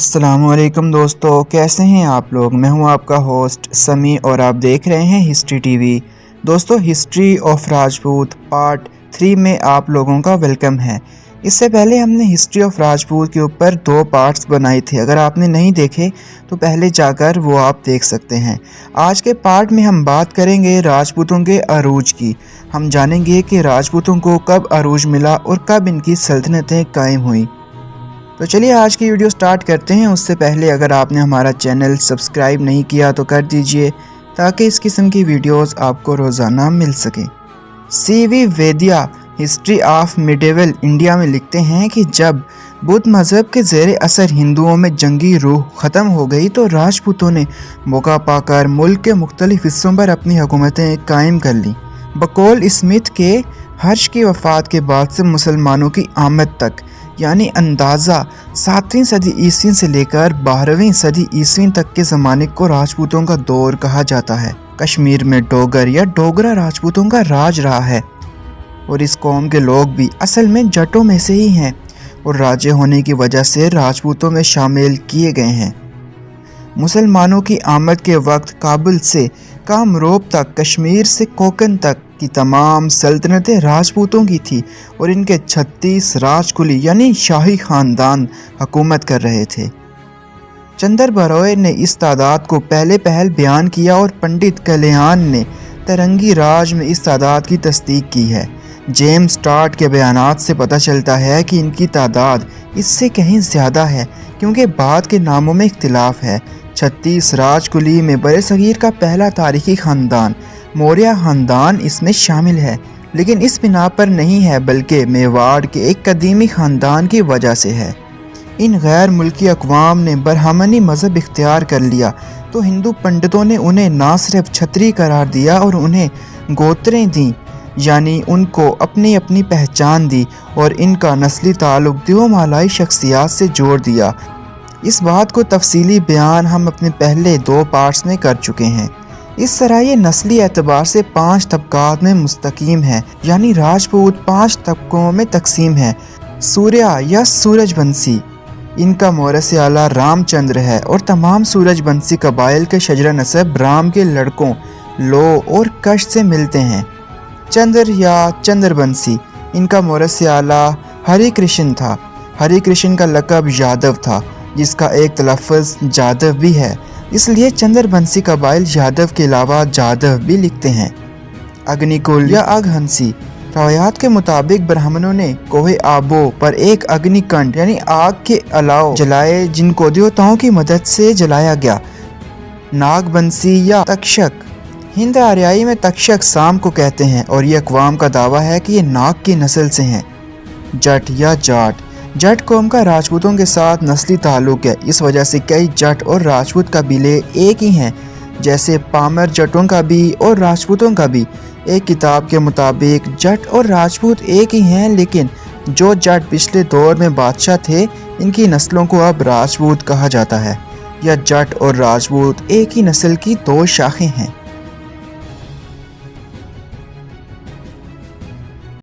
अस्सलाम वालेकुम दोस्तों, कैसे हैं आप लोग। मैं हूं आपका होस्ट समी और आप देख रहे हैं हिस्ट्री टीवी। दोस्तों, हिस्ट्री ऑफ राजपूत पार्ट 3 में आप लोगों का वेलकम है। इससे पहले हमने हिस्ट्री ऑफ राजपूत के ऊपर 2 पार्ट्स बनाए थे। अगर आपने नहीं देखे तो पहले जाकर वो आप देख सकते हैं। आज के पार्ट में हम बात करेंगे राजपूतों के अरूज की। हम जानेंगे कि राजपूतों को कब अरूज मिला और कब इनकी सल्तनतें कायम हुई। तो चलिए आज की वीडियो स्टार्ट करते हैं। उससे पहले अगर आपने हमारा चैनल सब्सक्राइब नहीं किया तो कर दीजिए ताकि इस किस्म की वीडियोस आपको रोज़ाना मिल सकें। C V Vaidya history of medieval India में लिखते हैं कि जब बुद्ध मज़हब के ज़ेर असर हिंदुओं में जंगी रूह ख़त्म हो गई तो राजपूतों ने मौका पाकर मुल्क के मुख्तलिफ हिस्सों पर अपनी हुकूमतें कायम कर लीं। बकौल स्मिथ के हर्ष की वफ़ात के बाद से मुसलमानों की आमद तक यानी अंदाज़ा 7वीं सदी ईस्वी से लेकर 12वीं सदी ईस्वी तक के ज़माने को राजपूतों का दौर कहा जाता है। कश्मीर में डोगर या डोगरा राजपूतों का राज रहा है और इस कौम के लोग भी असल में जटों में से ही हैं और राजे होने की वजह से राजपूतों में शामिल किए गए हैं। मुसलमानों की आमद के वक्त काबुल से कामरूप तक, कश्मीर से कोकन तक की तमाम सल्तनतें राजपूतों की थी और इनके 36 राजकुली यानी शाही ख़ानदान हुकूमत कर रहे थे। चंदर बरोए ने इस तादाद को पहले बयान किया और पंडित कल्याण ने तरंगी राज में इस तादाद की तस्दीक की है। जेम्स स्टार्ट के बयानात से पता चलता है कि इनकी तादाद इससे कहीं ज़्यादा है क्योंकि बाद के नामों में इख्तिलाफ है। 36 राजकुली में बरसगीर का पहला तारीखी ख़ानदान मौर्य ख़ानदान इसमें शामिल है, लेकिन इस बिना पर नहीं है बल्कि मेवाड़ के एक कदीमी ख़ानदान की वजह से है। इन गैर मुल्की अक़वाम ने ब्राह्मणी मज़हब इख्तियार कर लिया तो हिंदू पंडितों ने उन्हें ना सिर्फ छत्री करार दिया और उन्हें गोत्रें दी, यानी उनको अपनी अपनी पहचान दी और इनका नस्ली ताल्लुक़ देवमालाई शख्सियात से जोड़ दिया। इस बात को तफसीली बयान हम अपने पहले 2 पार्ट्स में कर चुके हैं। इस तरह ये नस्ली एतबार से 5 तबकात में मुस्तकीम है, यानी राजपूत 5 तबकों में तकसीम है। सूर्या या सूरजवंशी, इनका मोरस आला रामचंद्र है और तमाम सूरजवंशी कबाइल के शजरा नसब राम के लड़कों लो और कश से मिलते हैं। चंद्र या चंद्रवंशी, इनका मोरस आला हरि कृष्ण था। हरि कृष्ण का लक़ब यादव था जिसका एक तलफ़्फ़ुज़ जादव भी है, इसलिए चंद्रवंशी कबाइल यादव के अलावा जादव भी लिखते हैं। अग्निकुल या अघहंसी, रवायात के मुताबिक ब्राह्मणों ने कोहे आबो पर एक अग्निकंड यानी आग के अलाव जलाए जिनको देवताओं की मदद से जलाया गया। नागवंशी या तक्षक, हिंद आर्याई में तक्षक शाम को कहते हैं और ये अक़वाम का दावा है कि ये नाग की नस्ल से हैं। जट या जाट, जट कौम का राजपूतों के साथ नस्ली ताल्लुक़ है, इस वजह से कई जट और राजपूत कबीले एक ही हैं, जैसे पामर जटों का भी और राजपूतों का भी। एक किताब के मुताबिक जट और राजपूत एक ही हैं, लेकिन जो जट पिछले दौर में बादशाह थे इनकी नस्लों को अब राजपूत कहा जाता है। या जट और राजपूत एक ही नस्ल की 2 शाखें हैं।